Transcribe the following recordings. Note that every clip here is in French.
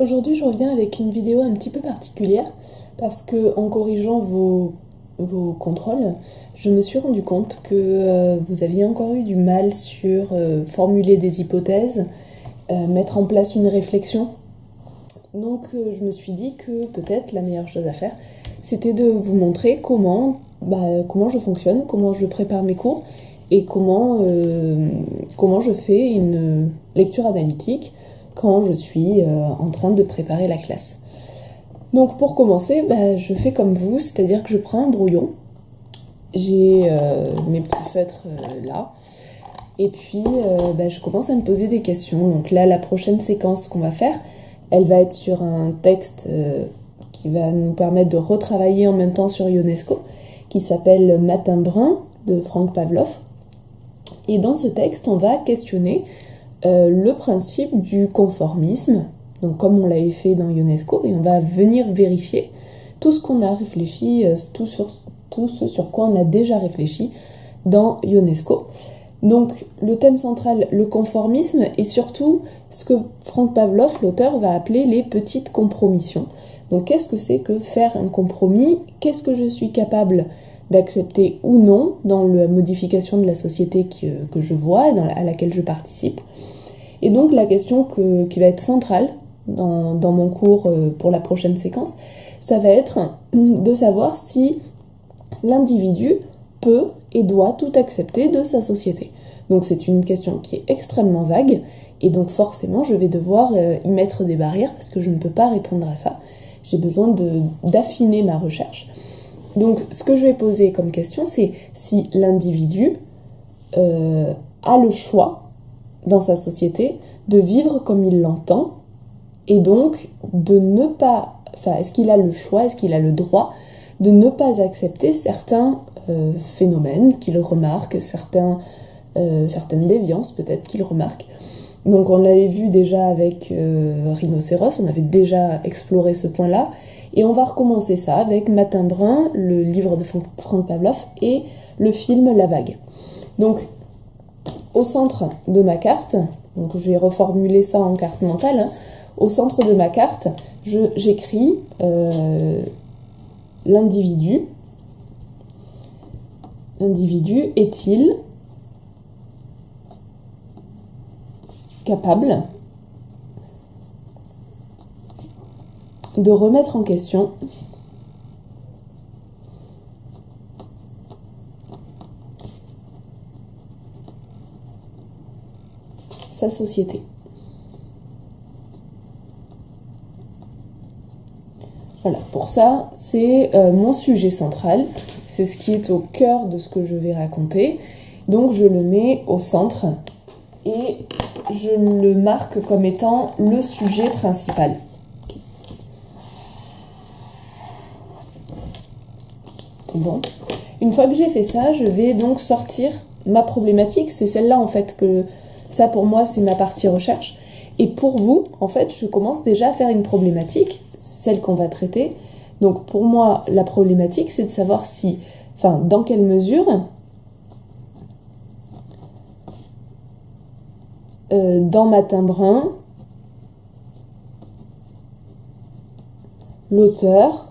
Aujourd'hui, je reviens avec une vidéo un petit peu particulière parce que en corrigeant vos contrôles, je me suis rendu compte que vous aviez encore eu du mal sur formuler des hypothèses, mettre en place une réflexion. Donc je me suis dit que peut-être la meilleure chose à faire, c'était de vous montrer comment je fonctionne, comment je prépare mes cours et comment je fais une lecture analytique quand je suis en train de préparer la classe. Donc pour commencer, je fais comme vous, c'est-à-dire que je prends un brouillon, j'ai mes petits feutres là, et puis je commence à me poser des questions. Donc là, la prochaine séquence qu'on va faire, elle va être sur un texte qui va nous permettre de retravailler en même temps sur Ionesco, qui s'appelle Matin brun de Frank Pavlov. Et dans ce texte, on va questionner le principe du conformisme, donc comme on l'avait fait dans Ionesco, et on va venir vérifier tout ce qu'on a réfléchi, tout ce sur quoi on a déjà réfléchi dans Ionesco. Donc le thème central, le conformisme, et surtout ce que Frank Pavlov, l'auteur, va appeler les petites compromissions. Donc qu'est-ce que c'est que faire un compromis? Qu'est-ce que je suis capable d'accepter ou non dans la modification de la société que je vois et à laquelle je participe. Et donc la question qui va être centrale dans mon cours pour la prochaine séquence, ça va être de savoir si l'individu peut et doit tout accepter de sa société. Donc c'est une question qui est extrêmement vague, et donc forcément je vais devoir y mettre des barrières parce que je ne peux pas répondre à ça. J'ai besoin d'affiner ma recherche. Donc ce que je vais poser comme question, c'est si l'individu a le choix dans sa société de vivre comme il l'entend, et donc est-ce qu'il a le choix, est-ce qu'il a le droit de ne pas accepter certains phénomènes qu'il remarque, certaines déviances peut-être qu'il remarque. Donc on l'avait vu déjà avec Rhinocéros, on avait déjà exploré ce point-là, et on va recommencer ça avec Matin brun, le livre de Frank Pavlov, et le film La Vague. Donc au centre de ma carte, donc je vais reformuler ça en carte mentale, au centre de ma carte, j'écris l'individu. L'individu est-il capable de remettre en question sa société? Voilà, pour ça, c'est mon sujet central, c'est ce qui est au cœur de ce que je vais raconter, donc je le mets au centre et je le marque comme étant le sujet principal. C'est bon. Une fois que j'ai fait ça, je vais donc sortir ma problématique, c'est celle-là en fait que ça pour moi c'est ma partie recherche. Et pour vous, en fait, je commence déjà à faire une problématique, celle qu'on va traiter. Donc pour moi, la problématique, c'est de savoir dans quelle mesure dans Matin brun, l'auteur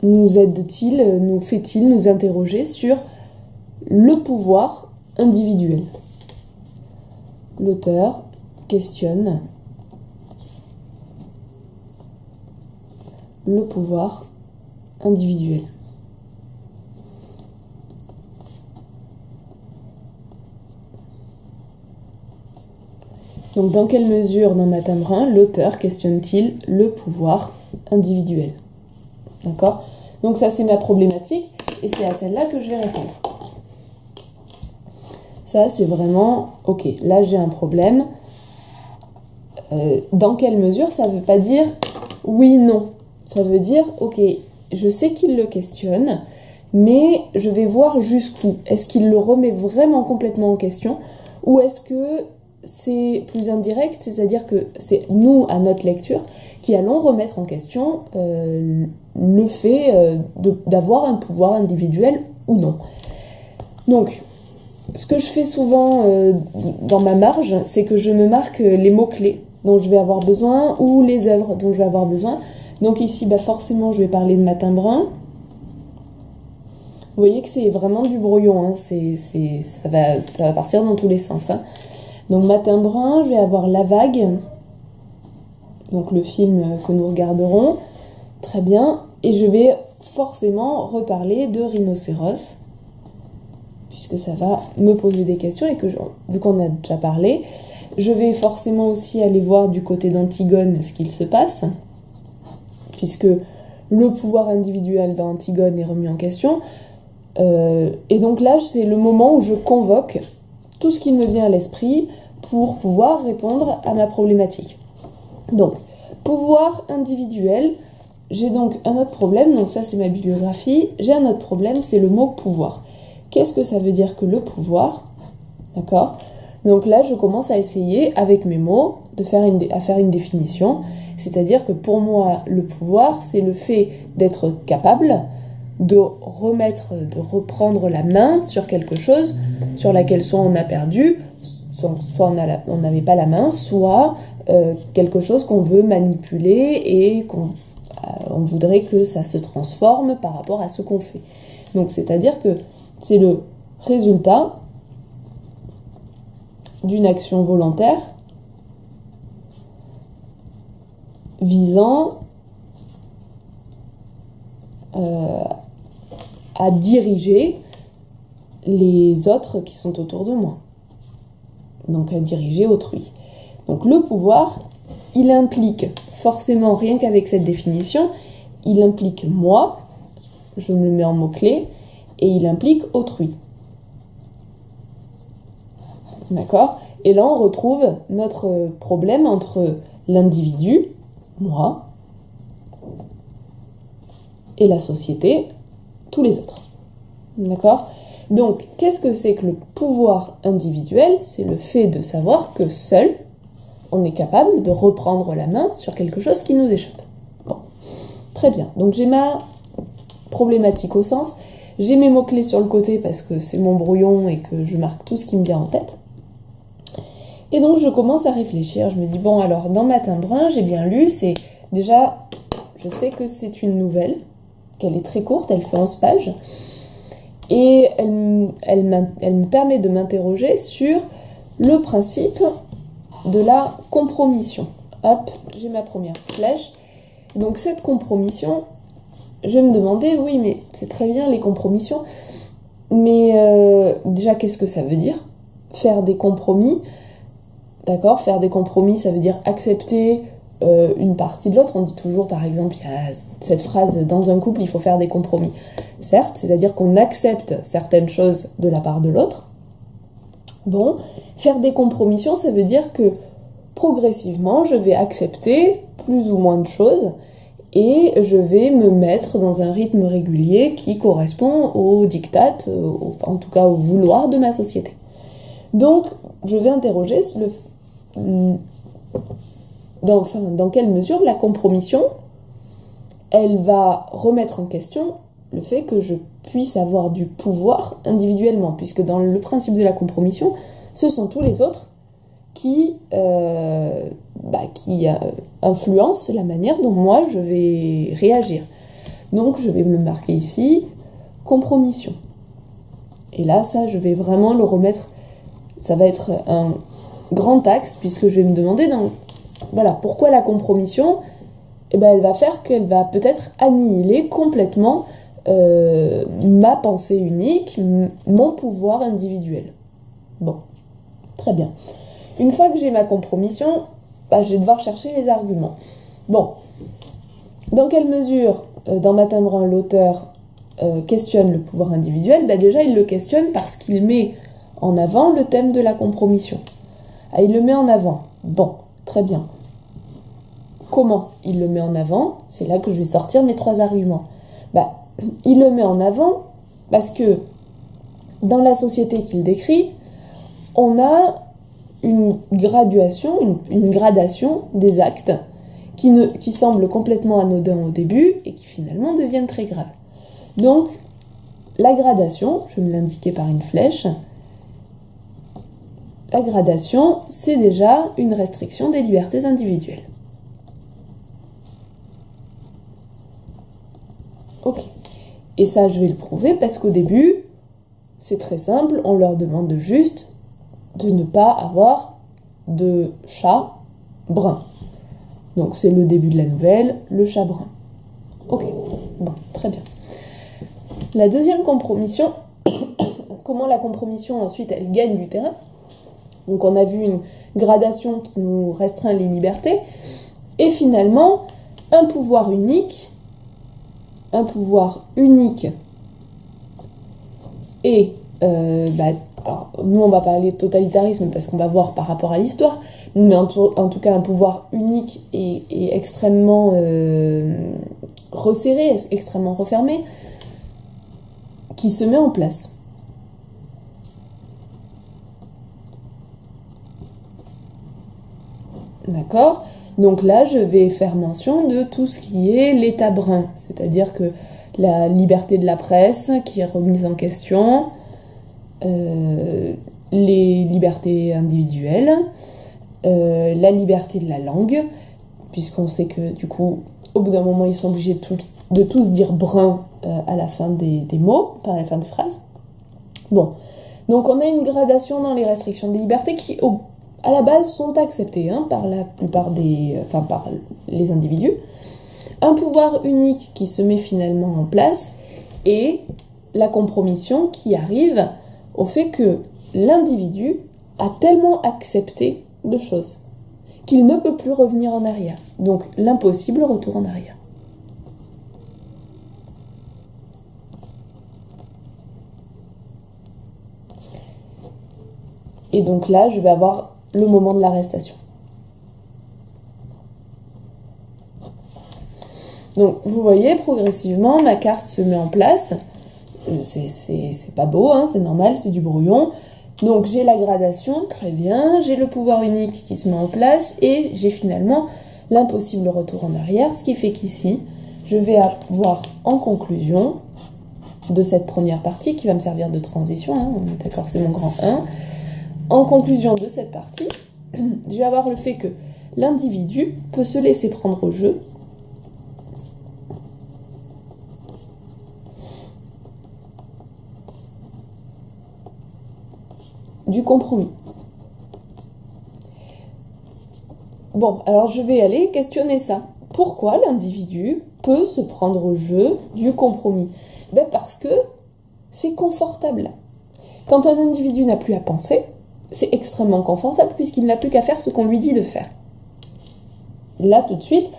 nous aide-t-il, nous fait-il nous interroger sur le pouvoir individuel. L'auteur questionne le pouvoir individuel. Donc, dans quelle mesure, dans Matin brun, l'auteur questionne-t-il le pouvoir individuel? D'accord? Donc ça, c'est ma problématique, et c'est à celle-là que je vais répondre. Ça, c'est vraiment, ok, là j'ai un problème. Dans quelle mesure, ça ne veut pas dire oui, non. Ça veut dire, ok, je sais qu'il le questionne, mais je vais voir jusqu'où. Est-ce qu'il le remet vraiment complètement en question, ou est-ce que c'est plus indirect, c'est-à-dire que c'est nous, à notre lecture, qui allons remettre en question le fait d'avoir un pouvoir individuel ou non. Donc, ce que je fais souvent dans ma marge, c'est que je me marque les mots-clés dont je vais avoir besoin ou les œuvres dont je vais avoir besoin. Donc ici, forcément, je vais parler de Matin Brun. Vous voyez que c'est vraiment du brouillon, hein. Ça va partir dans tous les sens, hein. Donc Matin Brun, je vais avoir La Vague, donc le film que nous regarderons, très bien, et je vais forcément reparler de Rhinocéros, puisque ça va me poser des questions, et que vu qu'on a déjà parlé, je vais forcément aussi aller voir du côté d'Antigone ce qu'il se passe, puisque le pouvoir individuel dans Antigone est remis en question. Et donc là, c'est le moment où je convoque tout ce qui me vient à l'esprit pour pouvoir répondre à ma problématique. Donc, pouvoir individuel, j'ai donc un autre problème, donc ça c'est ma bibliographie, j'ai un autre problème, c'est le mot pouvoir. Qu'est-ce que ça veut dire que le pouvoir? D'accord? Donc là, je commence à essayer, avec mes mots, faire une définition, c'est-à-dire que pour moi, le pouvoir, c'est le fait d'être capable de reprendre la main sur quelque chose sur laquelle soit on a perdu, soit on n'avait pas la main, soit quelque chose qu'on veut manipuler et on voudrait que ça se transforme par rapport à ce qu'on fait. Donc c'est-à-dire que c'est le résultat d'une action volontaire visant à diriger les autres qui sont autour de moi. Donc à diriger autrui. Donc le pouvoir, il implique forcément, rien qu'avec cette définition, il implique moi, je me le mets en mots-clés, et il implique autrui. D'accord? Et là on retrouve notre problème entre l'individu, moi, et la société, tous les autres. D'accord? Donc, qu'est-ce que c'est que le pouvoir individuel? C'est le fait de savoir que seul, on est capable de reprendre la main sur quelque chose qui nous échappe. Bon, très bien. Donc, j'ai ma problématique au centre. J'ai mes mots-clés sur le côté parce que c'est mon brouillon et que je marque tout ce qui me vient en tête. Et donc, je commence à réfléchir. Je me dis, bon, alors, dans Matin Brun, j'ai bien lu, c'est déjà, je sais que c'est une nouvelle, qu'elle est très courte, elle fait 11 pages, et elle me permet de m'interroger sur le principe de la compromission. Hop, j'ai ma première flèche. Donc cette compromission, je vais me demander, oui, mais c'est très bien les compromissions, mais déjà, qu'est-ce que ça veut dire? Faire des compromis, d'accord? Faire des compromis, ça veut dire accepter une partie de l'autre. On dit toujours, par exemple, il y a cette phrase, dans un couple, il faut faire des compromis. Certes, c'est-à-dire qu'on accepte certaines choses de la part de l'autre. Bon, faire des compromissions, ça veut dire que progressivement, je vais accepter plus ou moins de choses et je vais me mettre dans un rythme régulier qui correspond au diktat, en tout cas au vouloir de ma société. Donc, je vais interroger dans quelle mesure la compromission, elle va remettre en question le fait que je puisse avoir du pouvoir individuellement, puisque dans le principe de la compromission, ce sont tous les autres qui influencent la manière dont moi je vais réagir. Donc je vais me marquer ici compromission. Et là, ça, je vais vraiment le remettre, ça va être un grand axe, puisque je vais me demander pourquoi la compromission, elle va faire qu'elle va peut-être annihiler complètement ma pensée unique, mon pouvoir individuel. Bon, très bien. Une fois que j'ai ma compromission, je vais devoir chercher les arguments. Bon, dans quelle mesure, dans Matin Brun, l'auteur questionne le pouvoir individuel? Déjà, il le questionne parce qu'il met en avant le thème de la compromission. Il le met en avant. Bon, très bien. Comment il le met en avant? C'est là que je vais sortir mes 3 arguments. Il le met en avant parce que dans la société qu'il décrit, on a une gradation des actes qui semblent complètement anodins au début et qui finalement deviennent très graves. Donc, la gradation, je vais me l'indiquer par une flèche, la gradation, c'est déjà une restriction des libertés individuelles. Ok. Et ça, je vais le prouver parce qu'au début, c'est très simple, on leur demande juste de ne pas avoir de chat brun. Donc c'est le début de la nouvelle, le chat brun. Ok, bon, très bien. La deuxième compromission, comment la compromission ensuite elle gagne du terrain. Donc on a vu une gradation qui nous restreint les libertés, et finalement un pouvoir unique et alors, nous on va parler de totalitarisme parce qu'on va voir par rapport à l'histoire, mais en tout cas un pouvoir unique et extrêmement resserré, extrêmement refermé, qui se met en place. D'accord ? Donc là, je vais faire mention de tout ce qui est l'état brun, c'est-à-dire que la liberté de la presse qui est remise en question, les libertés individuelles, la liberté de la langue, puisqu'on sait que du coup, au bout d'un moment, ils sont obligés de tous dire brun à la fin des mots, à la fin des phrases. Bon, donc on a une gradation dans les restrictions des libertés qui, à la base, sont acceptées par la plupart par les individus. Un pouvoir unique qui se met finalement en place et la compromission qui arrive au fait que l'individu a tellement accepté de choses qu'il ne peut plus revenir en arrière. Donc l'impossible retour en arrière. Et donc là, je vais avoir le moment de l'arrestation. Donc vous voyez, progressivement, ma carte se met en place. C'est pas beau, c'est normal, c'est du brouillon. Donc j'ai la gradation, très bien, j'ai le pouvoir unique qui se met en place et j'ai finalement l'impossible retour en arrière, ce qui fait qu'ici, je vais avoir en conclusion de cette première partie qui va me servir de transition, on est d'accord, c'est mon grand 1. En conclusion de cette partie, je vais avoir le fait que l'individu peut se laisser prendre au jeu du compromis. Bon, alors je vais aller questionner ça. Pourquoi l'individu peut se prendre au jeu du compromis ? Parce que c'est confortable. Quand un individu n'a plus à penser, c'est extrêmement confortable puisqu'il n'a plus qu'à faire ce qu'on lui dit de faire. Là, tout de suite,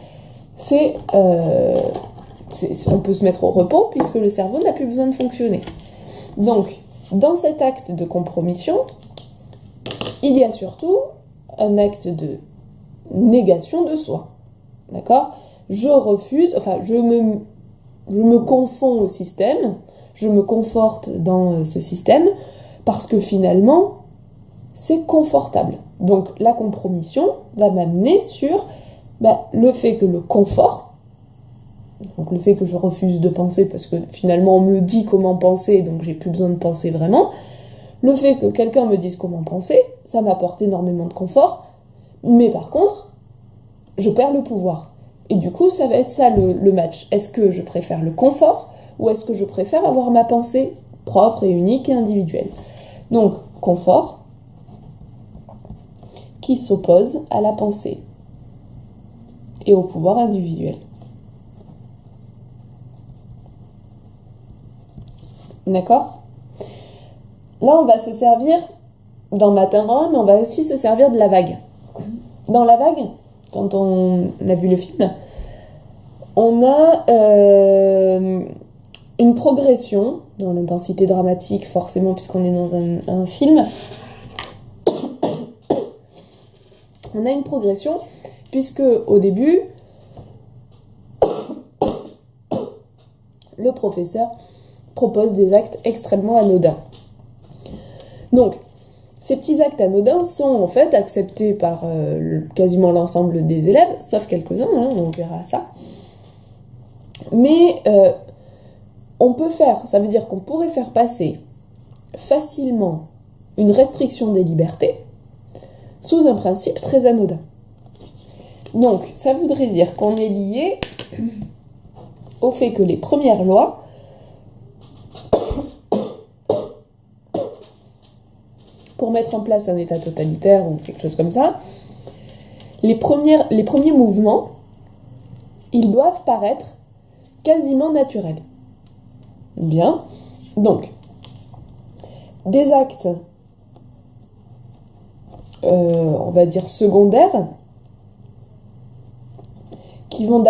on peut se mettre au repos puisque le cerveau n'a plus besoin de fonctionner. Donc, dans cet acte de compromission, il y a surtout un acte de négation de soi. D'accord ? Je refuse, je me confonds au système, je me conforte dans ce système parce que finalement, c'est confortable. Donc la compromission va m'amener sur le fait que le confort, donc le fait que je refuse de penser parce que finalement on me dit comment penser, donc j'ai plus besoin de penser vraiment, le fait que quelqu'un me dise comment penser, ça m'apporte énormément de confort, mais par contre, je perds le pouvoir. Et du coup, ça va être ça le match. Est-ce que je préfère le confort ou est-ce que je préfère avoir ma pensée propre et unique et individuelle ? Donc, confort qui s'oppose à la pensée et au pouvoir individuel. D'accord ? Là, on va se servir dans Matin Brun, mais on va aussi se servir de la vague. Dans la vague, quand on a vu le film, on a une progression dans l'intensité dramatique, forcément, puisqu'on est dans un film. On a une progression, puisque au début, le professeur propose des actes extrêmement anodins. Donc, ces petits actes anodins sont en fait acceptés par quasiment l'ensemble des élèves, sauf quelques-uns, on verra ça. Mais ça veut dire qu'on pourrait faire passer facilement une restriction des libertés sous un principe très anodin. Donc, ça voudrait dire qu'on est lié au fait que les premières lois pour mettre en place un état totalitaire ou quelque chose comme ça, les premiers mouvements, ils doivent paraître quasiment naturels. Bien. Donc, des actes, on va dire secondaires, qui vont d'abord